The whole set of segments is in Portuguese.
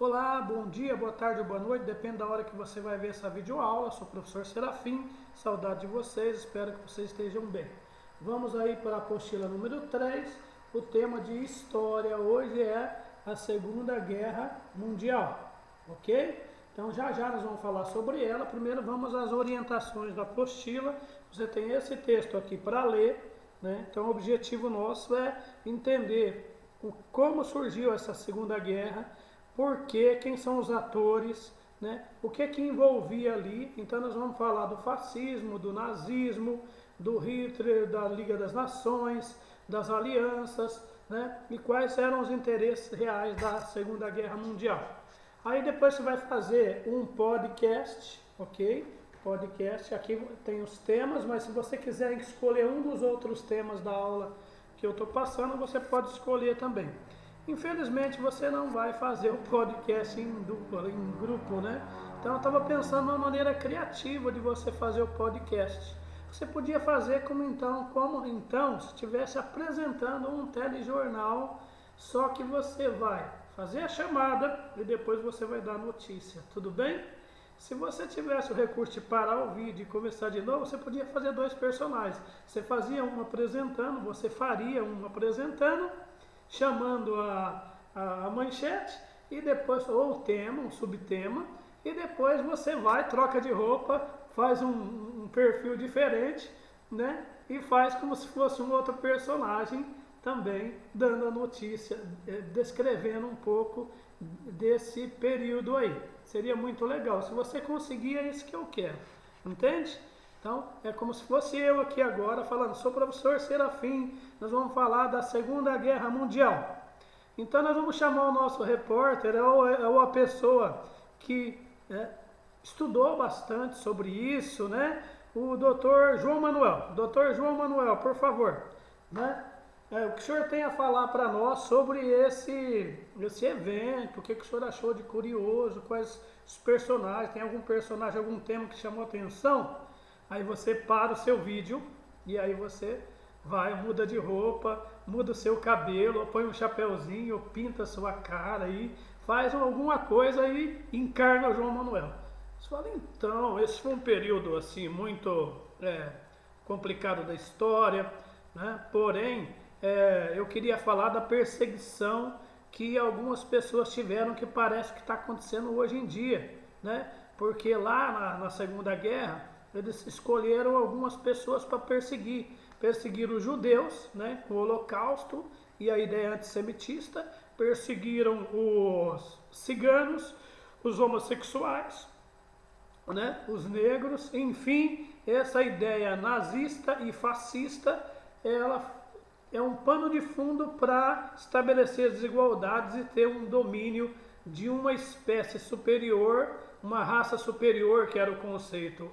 Olá, bom dia, boa tarde ou boa noite, depende da hora que você vai ver essa videoaula. Sou o professor Serafim, saudade de vocês, espero que vocês estejam bem. Vamos aí para a apostila número 3, o tema de história hoje é a Segunda Guerra Mundial, ok? Então já nós vamos falar sobre ela. Primeiro vamos às orientações da apostila. Você tem esse texto aqui para ler, né? Então o objetivo nosso é entender como surgiu essa Segunda Guerra, por quê, quem são os atores, né? O que envolvia ali. Então nós vamos falar do fascismo, do nazismo, do Hitler, da Liga das Nações, das alianças, né? E quais eram os interesses reais da Segunda Guerra Mundial. Aí depois você vai fazer um podcast, ok? Podcast, aqui tem os temas, mas se você quiser escolher um dos outros temas da aula que eu estou passando, você pode escolher também. Infelizmente você não vai fazer o podcast em dupla, em grupo, né? Então eu estava pensando numa maneira criativa de você fazer o podcast. Você podia fazer como então se estivesse apresentando um telejornal, só que você vai fazer a chamada e depois você vai dar a notícia, tudo bem? Se você tivesse o recurso de parar o vídeo e começar de novo, você podia fazer dois personagens. Você fazia um apresentando, você faria um apresentando, chamando a manchete e depois, ou o tema, um subtema, e depois você vai, troca de roupa, faz um perfil diferente, né? E faz como se fosse um outro personagem também, dando a notícia, descrevendo um pouco desse período aí. Seria muito legal. Se você conseguir, é isso que eu quero. Entende? Então, é como se fosse eu aqui agora falando, sou o professor Serafim, nós vamos falar da Segunda Guerra Mundial. Então, nós vamos chamar o nosso repórter, ou a pessoa que estudou bastante sobre isso, né? O doutor João Manuel. Doutor João Manuel, por favor, né? O que o senhor tem a falar para nós sobre esse evento, o que o senhor achou de curioso, quais os personagens, tem algum personagem, algum tema que chamou a atenção? Aí você para o seu vídeo e aí você vai, muda de roupa, muda o seu cabelo, põe um chapéuzinho, pinta a sua cara aí, faz alguma coisa e encarna o João Manuel. Você fala, então, esse foi um período assim muito complicado da história, né? Porém, eu queria falar da perseguição que algumas pessoas tiveram, que parece que está acontecendo hoje em dia, né? Porque lá na Segunda Guerra, eles escolheram algumas pessoas para perseguir os judeus, né, o Holocausto e a ideia antissemitista, perseguiram os ciganos, os homossexuais, né, os negros, enfim, essa ideia nazista e fascista, ela é um pano de fundo para estabelecer desigualdades e ter um domínio de uma espécie superior, uma raça superior, que era o conceito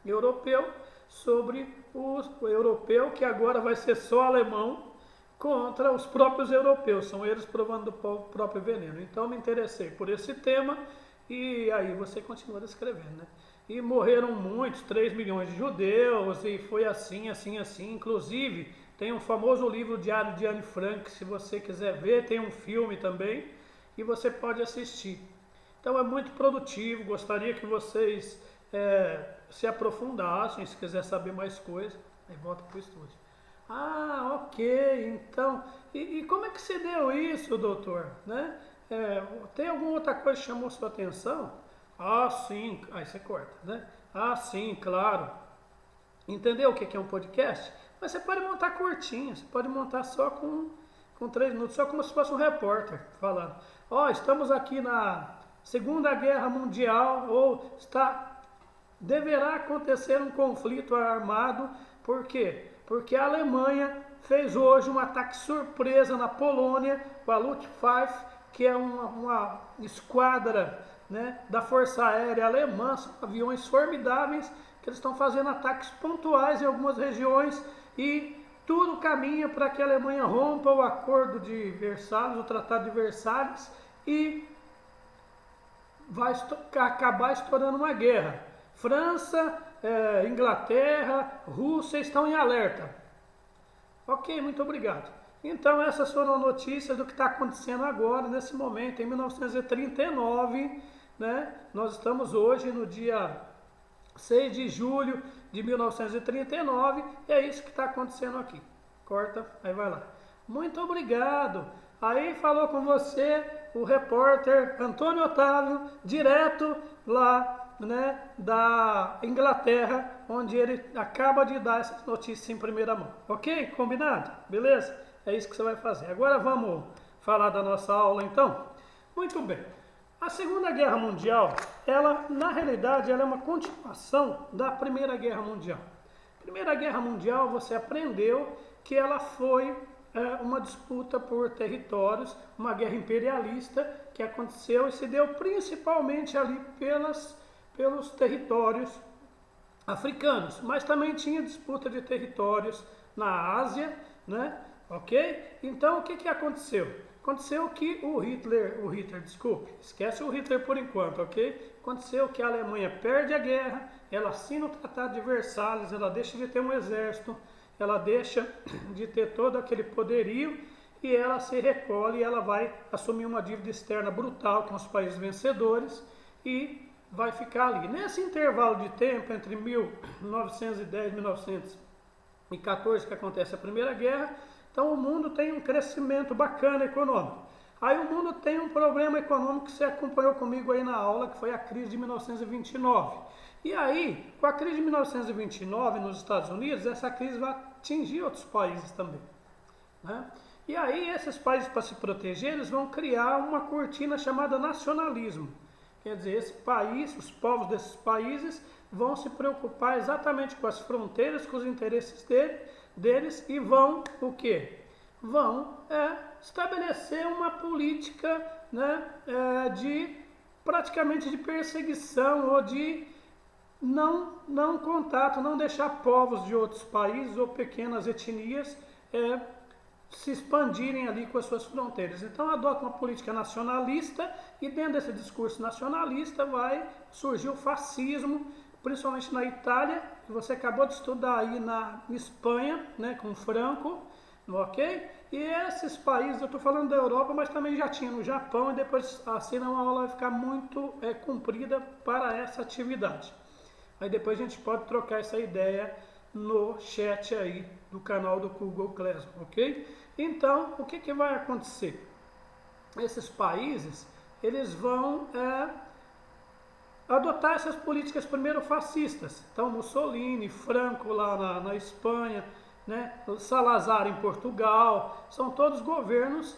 europeu, sobre o europeu, que agora vai ser só alemão, contra os próprios europeus, são eles provando do próprio veneno. Então me interessei por esse tema e aí você continua descrevendo, né? E morreram muitos, 3 milhões de judeus, e foi assim, inclusive tem um famoso livro, Diário de Anne Frank, se você quiser ver, tem um filme também, e você pode assistir. Então é muito produtivo, gostaria que vocês se aprofundassem, se quiser saber mais coisas, aí volta para o estúdio. Ah, ok, então, e como é que se deu isso, doutor? Né? Tem alguma outra coisa que chamou sua atenção? Ah, sim, aí você corta, né? Ah, sim, claro. Entendeu o que é um podcast? Mas você pode montar curtinho, você pode montar só com 3 minutos, só como se fosse um repórter falando. Estamos aqui na Segunda Guerra Mundial, ou deverá acontecer um conflito armado. Por quê? Porque a Alemanha fez hoje um ataque surpresa na Polônia, com a Luftwaffe, que é uma esquadra, né, da Força Aérea Alemã, são aviões formidáveis, que eles estão fazendo ataques pontuais em algumas regiões, e tudo caminha para que a Alemanha rompa o acordo de Versalhes, o Tratado de Versalhes, e vai acabar estourando uma guerra. França, Inglaterra, Rússia estão em alerta. Ok, muito obrigado. Então essas foram notícias do que está acontecendo agora, nesse momento, em 1939, né? Nós estamos hoje no dia 6 de julho de 1939 e é isso que está acontecendo aqui. Corta, aí vai lá. Muito obrigado. Aí falou com você o repórter Antônio Otávio, direto lá, né, da Inglaterra, onde ele acaba de dar essas notícias em primeira mão. Ok? Combinado? Beleza? É isso que você vai fazer. Agora vamos falar da nossa aula então? Muito bem. A Segunda Guerra Mundial, ela, na realidade, ela é uma continuação da Primeira Guerra Mundial. Primeira Guerra Mundial, você aprendeu que ela foi uma disputa por territórios, uma guerra imperialista que aconteceu e se deu principalmente ali pelos territórios africanos, mas também tinha disputa de territórios na Ásia, né? Ok? Então o que aconteceu? Aconteceu que o Hitler, desculpe, esquece o Hitler por enquanto, ok? Aconteceu que a Alemanha perde a guerra, ela assina o Tratado de Versalhes, ela deixa de ter um exército, ela deixa de ter todo aquele poderio e ela se recolhe e ela vai assumir uma dívida externa brutal com os países vencedores e vai ficar ali. Nesse intervalo de tempo, entre 1910 e 1914, que acontece a Primeira Guerra, então o mundo tem um crescimento bacana econômico. Aí o mundo tem um problema econômico que você acompanhou comigo aí na aula, que foi a crise de 1929. E aí, com a crise de 1929 nos Estados Unidos, essa crise vai atingir outros países também, né? E aí esses países, para se proteger, eles vão criar uma cortina chamada nacionalismo. Quer dizer, esse país, os povos desses países vão se preocupar exatamente com as fronteiras, com os interesses deles e vão o quê? Vão estabelecer uma política, né, praticamente de perseguição ou de não contato, não deixar povos de outros países ou pequenas etnias se expandirem ali com as suas fronteiras. Então adota uma política nacionalista e dentro desse discurso nacionalista vai surgir o fascismo, principalmente na Itália, que você acabou de estudar aí na Espanha, né, com Franco, ok? E esses países, eu estou falando da Europa, mas também já tinha no Japão, e depois assim a aula vai ficar muito comprida para essa atividade. Aí depois a gente pode trocar essa ideia no chat aí do canal do Google Classroom, ok? Então, o que vai acontecer? Esses países, eles vão adotar essas políticas primeiro fascistas. Então, Mussolini, Franco lá na Espanha, né? Salazar em Portugal, são todos governos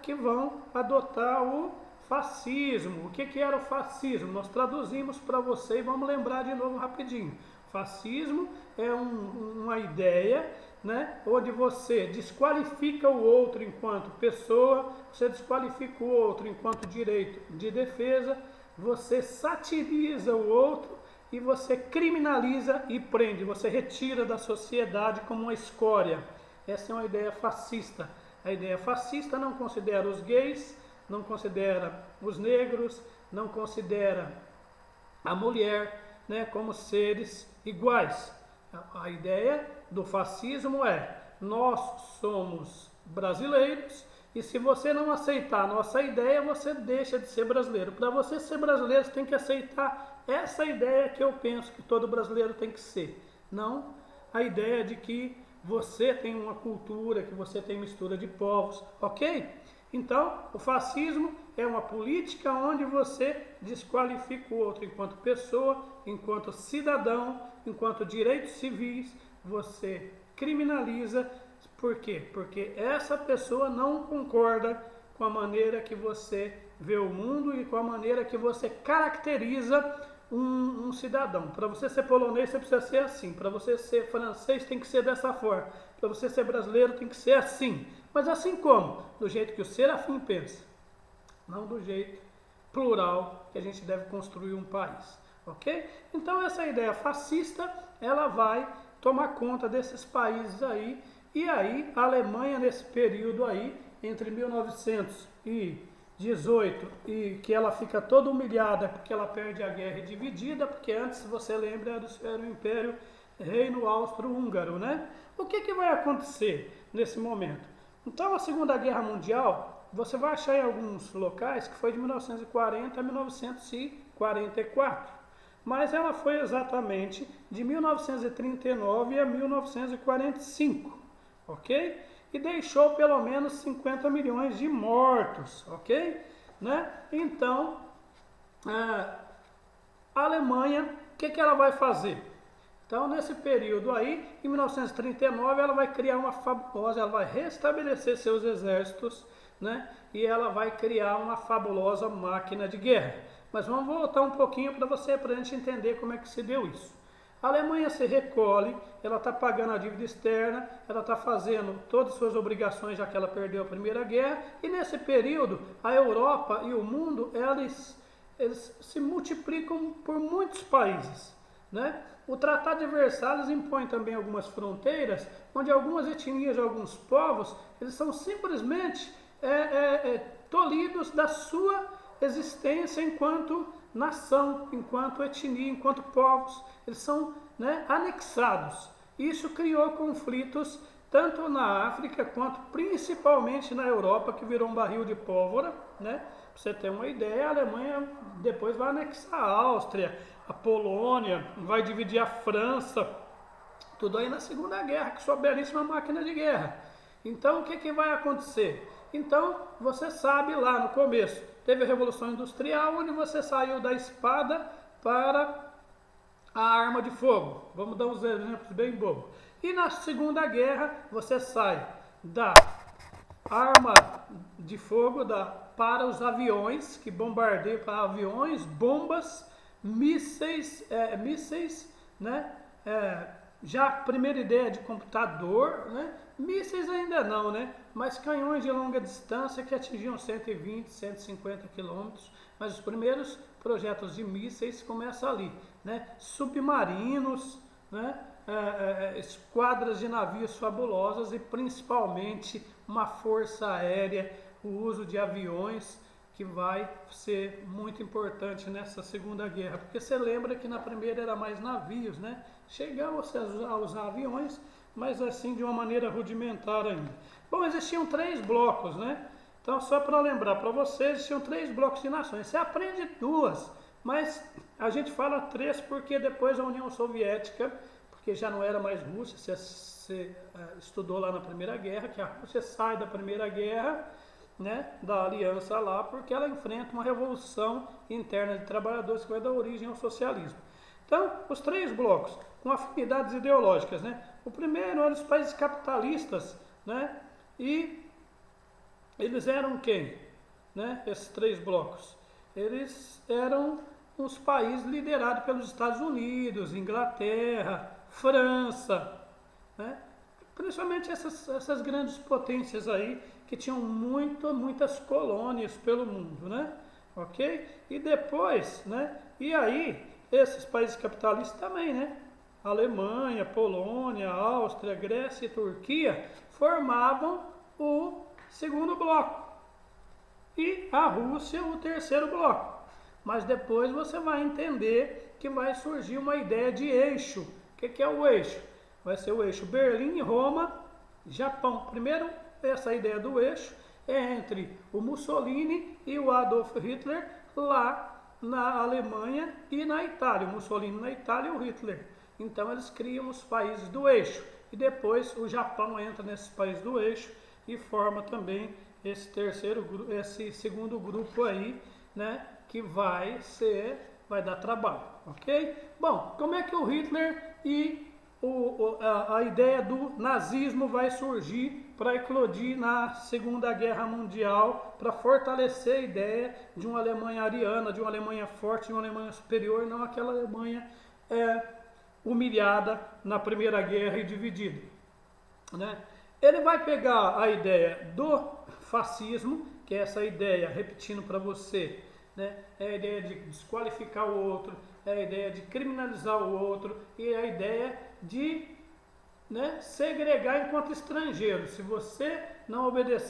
que vão adotar o fascismo. O que era o fascismo? Nós traduzimos para você e vamos lembrar de novo rapidinho. Fascismo é uma ideia, né, onde você desqualifica o outro enquanto pessoa, você desqualifica o outro enquanto direito de defesa, você satiriza o outro e você criminaliza e prende, você retira da sociedade como uma escória. Essa é uma ideia fascista. A ideia fascista não considera os gays, não considera os negros, não considera a mulher, né, como seres iguais. A ideia do fascismo é: nós somos brasileiros e se você não aceitar a nossa ideia, você deixa de ser brasileiro. Para você ser brasileiro, você tem que aceitar essa ideia que eu penso que todo brasileiro tem que ser. Não a ideia de que você tem uma cultura, que você tem mistura de povos, ok? Então, o fascismo é uma política onde você desqualifica o outro enquanto pessoa, enquanto cidadão, enquanto direitos civis, você criminaliza. Por quê? Porque essa pessoa não concorda com a maneira que você vê o mundo e com a maneira que você caracteriza um cidadão. Para você ser polonês, você precisa ser assim. Para você ser francês, tem que ser dessa forma. Para você ser brasileiro, tem que ser assim. Mas assim como? Do jeito que o Serafim pensa. Não do jeito plural que a gente deve construir um país. Ok? Então essa ideia fascista, ela vai tomar conta desses países aí. E aí a Alemanha nesse período aí, entre 1918 e que ela fica toda humilhada porque ela perde a guerra e dividida, porque antes, se você lembra, era o Império Reino Austro-Húngaro, né? O que vai acontecer nesse momento? Então a Segunda Guerra Mundial, você vai achar em alguns locais que foi de 1940 a 1944, mas ela foi exatamente de 1939 a 1945, ok? E deixou pelo menos 50 milhões de mortos, ok? Né? Então, a Alemanha, o que ela vai fazer? Então, nesse período aí, em 1939, ela vai criar uma fabulosa, ela vai restabelecer seus exércitos, né? E ela vai criar uma fabulosa máquina de guerra. Mas vamos voltar um pouquinho para a gente entender como é que se deu isso. A Alemanha se recolhe, ela está pagando a dívida externa, ela está fazendo todas as suas obrigações, já que ela perdeu a Primeira Guerra, e nesse período, a Europa e o mundo, eles se multiplicam por muitos países, né? O Tratado de Versalhes impõe também algumas fronteiras, onde algumas etnias, alguns povos, eles são simplesmente tolhidos da sua existência enquanto nação, enquanto etnia, enquanto povos, eles são, né, anexados. Isso criou conflitos tanto na África quanto principalmente na Europa, que virou um barril de pólvora, né? Para você ter uma ideia, a Alemanha depois vai anexar a Áustria, a Polônia, vai dividir a França, tudo aí na Segunda Guerra, que sua belíssima máquina de guerra. Então, o que vai acontecer? Então, você sabe lá no começo, teve a Revolução Industrial, onde você saiu da espada para a arma de fogo. Vamos dar uns exemplos bem bobos. E na Segunda Guerra, você sai da arma de fogo para os aviões, que bombardeiam para aviões, bombas, mísseis, né? Já a primeira ideia de computador, né? Mísseis ainda não, né? Mas canhões de longa distância que atingiam 120, 150 quilômetros. Mas os primeiros projetos de mísseis começam ali, né? Submarinos, né? Esquadras de navios fabulosas e principalmente uma força aérea, o uso de aviões, que vai ser muito importante nessa Segunda Guerra, porque você lembra que na primeira era mais navios, né? Chegava-se a usar aviões, mas assim de uma maneira rudimentar ainda. Bom, existiam 3 blocos, né? Então, só para lembrar para vocês, existiam 3 blocos de nações. Você aprende 2, mas a gente fala 3 porque depois a União Soviética, porque já não era mais Rússia, você estudou lá na Primeira Guerra, que a Rússia sai da Primeira Guerra, né, da aliança lá, porque ela enfrenta uma revolução interna de trabalhadores que vai dar origem ao socialismo. Então, os 3 blocos, com afinidades ideológicas, né? O primeiro eram os países capitalistas, né? E eles eram quem? Né? Esses 3 blocos. Eles eram os países liderados pelos Estados Unidos, Inglaterra, França, né? Principalmente essas grandes potências aí que tinham muitas colônias pelo mundo, né? Ok? E depois, né? E aí, esses países capitalistas também, né? Alemanha, Polônia, Áustria, Grécia e Turquia formavam o segundo bloco. E a Rússia o terceiro bloco. Mas depois você vai entender que vai surgir uma ideia de eixo. O que é o eixo? Vai ser o eixo Berlim, Roma, Japão. Primeiro, essa ideia do eixo é entre o Mussolini e o Adolf Hitler lá na Alemanha e na Itália. O Mussolini na Itália e o Hitler. Então eles criam os países do eixo. E depois o Japão entra nesses países do eixo e forma também esse segundo grupo aí, né? Que vai dar trabalho, ok? Bom, como é que o Hitler e a ideia do nazismo vai surgir para eclodir na Segunda Guerra Mundial, para fortalecer a ideia de uma Alemanha ariana, de uma Alemanha forte, de uma Alemanha superior, não aquela Alemanha humilhada na Primeira Guerra e dividida, né? Ele vai pegar a ideia do fascismo, que é essa ideia, repetindo para você, né? É a ideia de desqualificar o outro, é a ideia de criminalizar o outro e é a ideia de, né, segregar enquanto estrangeiro. Se você não obedecer